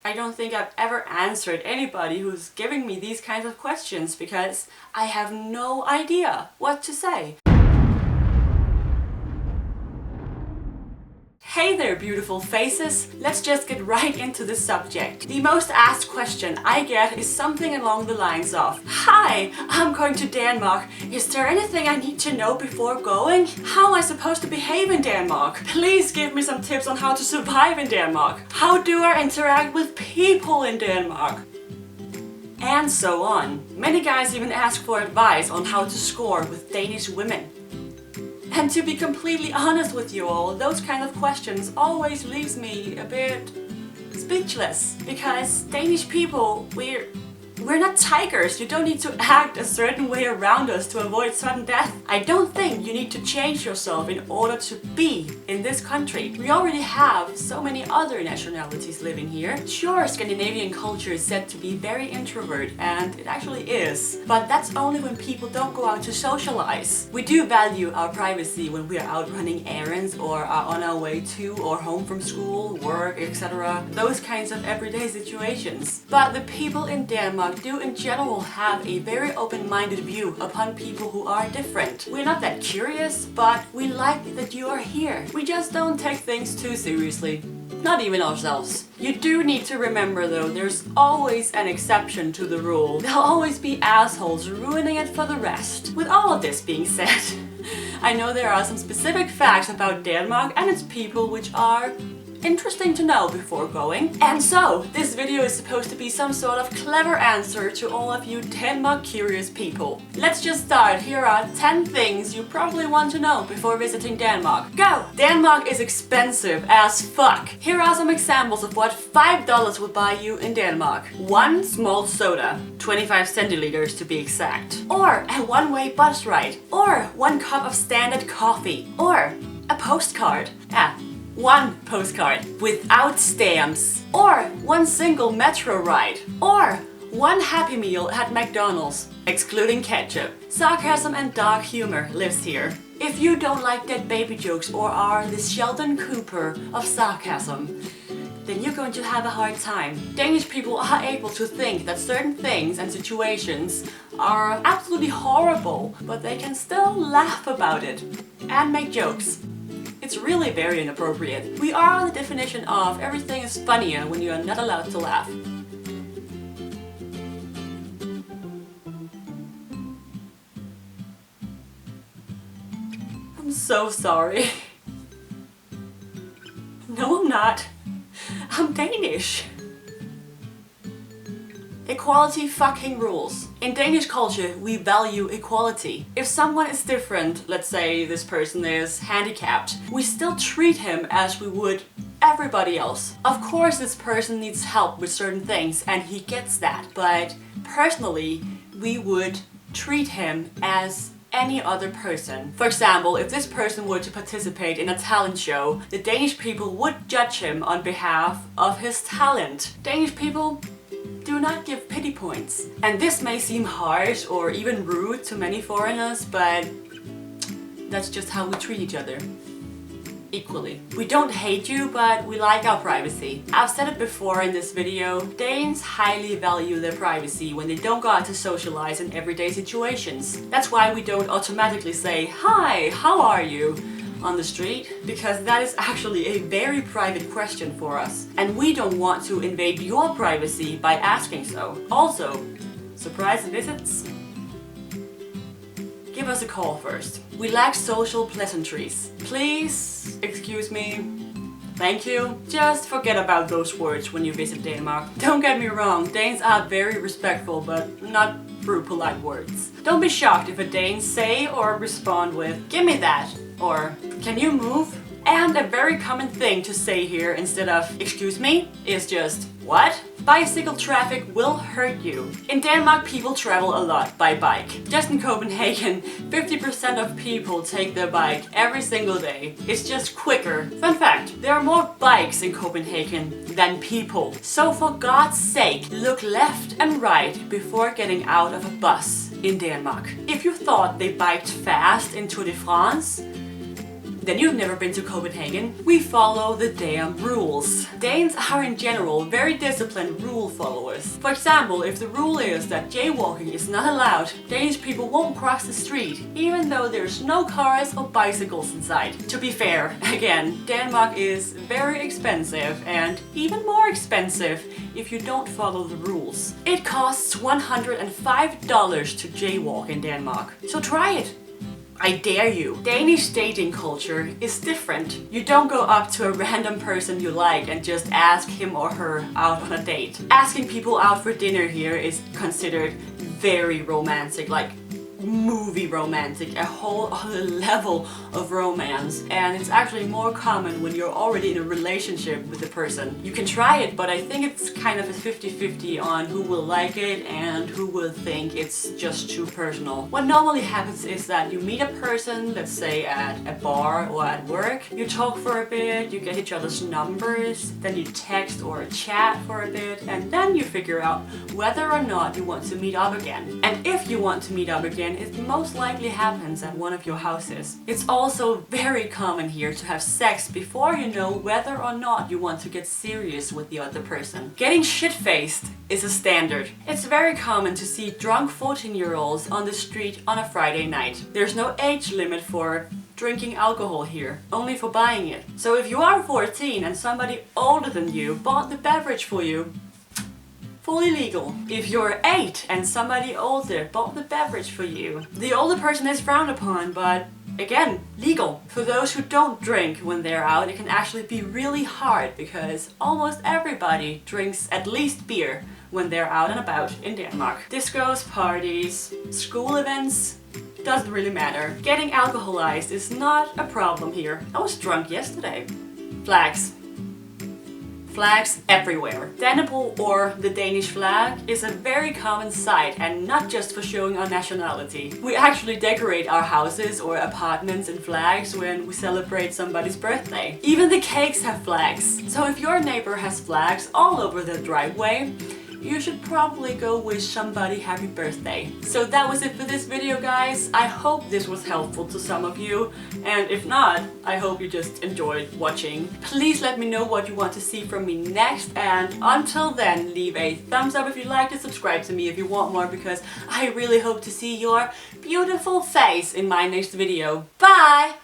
I don't think I've ever answered anybody who's giving me these kinds of questions because I have no idea what to say. Hey there, beautiful faces! Let's just get right into the subject. The most asked question I get is something along the lines of, "Hi, I'm going to Denmark. Is there anything I need to know before going? How am I supposed to behave in Denmark? Please give me some tips on how to survive in Denmark. How do I interact with people in Denmark?" And so on. Many guys even ask for advice on how to score with Danish women. And to be completely honest with you all, those kind of questions always leaves me a bit speechless. Because Danish people, we're not tigers. You don't need to act a certain way around us to avoid sudden death. I don't think you need to change yourself in order to be in this country. We already have so many other nationalities living here. Sure, Scandinavian culture is said to be very introvert, and it actually is. But that's only when people don't go out to socialize. We do value our privacy when we are out running errands or are on our way to or home from school, work, etc. Those kinds of everyday situations. But the people in Denmark do in general have a very open-minded view upon people who are different. We're not that curious, but we like that you are here. We just don't take things too seriously. Not even ourselves. You do need to remember though, there's always an exception to the rule. There'll always be assholes ruining it for the rest. With all of this being said, I know there are some specific facts about Denmark and its people which are interesting to know before going. And so, this video is supposed to be some sort of clever answer to all of you Denmark curious people. Let's just start. Here are 10 things you probably want to know before visiting Denmark. Go! Denmark is expensive as fuck. Here are some examples of what $5 would buy you in Denmark. One small soda, 25 centiliters to be exact. Or a one-way bus ride. Or one cup of standard coffee. Or a postcard. One postcard without stamps, or one single metro ride, or one Happy Meal at McDonald's, excluding ketchup. Sarcasm and dark humor lives here. If you don't like dead baby jokes or are the Sheldon Cooper of sarcasm, then you're going to have a hard time. Danish people are able to think that certain things and situations are absolutely horrible, but they can still laugh about it and make jokes. It's really very inappropriate. We are the definition of everything is funnier when you are not allowed to laugh. I'm so sorry. No, I'm not. I'm Danish. Equality fucking rules. In Danish culture, we value equality. If someone is different, let's say this person is handicapped, we still treat him as we would everybody else. Of course, this person needs help with certain things and he gets that, but personally, we would treat him as any other person. For example, if this person were to participate in a talent show, the Danish people would judge him on behalf of his talent. Danish people do not give pity points. And this may seem harsh or even rude to many foreigners, but that's just how we treat each other. Equally. We don't hate you, but we like our privacy. I've said it before in this video, Danes highly value their privacy when they don't go out to socialize in everyday situations. That's why we don't automatically say, "Hi, how are you?" on the street, because that is actually a very private question for us. And we don't want to invade your privacy by asking so. Also, surprise visits? Give us a call first. We lack social pleasantries. Please, excuse me, thank you. Just forget about those words when you visit Denmark. Don't get me wrong, Danes are very respectful, but not through polite words. Don't be shocked if a Dane say or respond with, "Give me that," or "Can you move?" And a very common thing to say here instead of "excuse me" is just "what?" Bicycle traffic will hurt you. In Denmark, people travel a lot by bike. Just in Copenhagen, 50% of people take their bike every single day. It's just quicker. Fun fact, there are more bikes in Copenhagen than people. So for God's sake, look left and right before getting out of a bus in Denmark. If you thought they biked fast in Tour de France, Then you've never been to Copenhagen. We follow the damn rules. Danes are in general very disciplined rule followers. For example, if the rule is that jaywalking is not allowed, Danish people won't cross the street, even though there's no cars or bicycles inside. To be fair, again, Denmark is very expensive, and even more expensive if you don't follow the rules. It costs $105 to jaywalk in Denmark, so try it. I dare you. Danish dating culture is different. You don't go up to a random person you like and just ask him or her out on a date. Asking people out for dinner here is considered very romantic, like movie romantic, a whole other level of romance, and it's actually more common when you're already in a relationship with the person. You can try it, but I think it's kind of a 50-50 on who will like it and who will think it's just too personal. What normally happens is that you meet a person, let's say at a bar or at work, you talk for a bit, you get each other's numbers, then you text or chat for a bit, and then you figure out whether or not you want to meet up again. And if you want to meet up again, it most likely happens at one of your houses. It's also very common here to have sex before you know whether or not you want to get serious with the other person. Getting shit-faced is a standard. It's very common to see drunk 14-year-olds on the street on a Friday night. There's no age limit for drinking alcohol here, only for buying it. So if you are 14 and somebody older than you bought the beverage for you, fully legal. If you're 8 and somebody older bought the beverage for you, the older person is frowned upon, but again, legal. For those who don't drink when they're out, it can actually be really hard because almost everybody drinks at least beer when they're out and about in Denmark. Discos, parties, school events, doesn't really matter. Getting alcoholized is not a problem here. I was drunk yesterday. Flags. Flags everywhere. Dannebro, or the Danish flag, is a very common sight, and not just for showing our nationality. We actually decorate our houses or apartments in flags when we celebrate somebody's birthday. Even the cakes have flags. So if your neighbor has flags all over their driveway, you should probably go wish somebody happy birthday. So that was it for this video, guys. I hope this was helpful to some of you, and if not, I hope you just enjoyed watching. Please let me know what you want to see from me next, and until then, leave a thumbs up if you liked it, subscribe to me if you want more, because I really hope to see your beautiful face in my next video. Bye!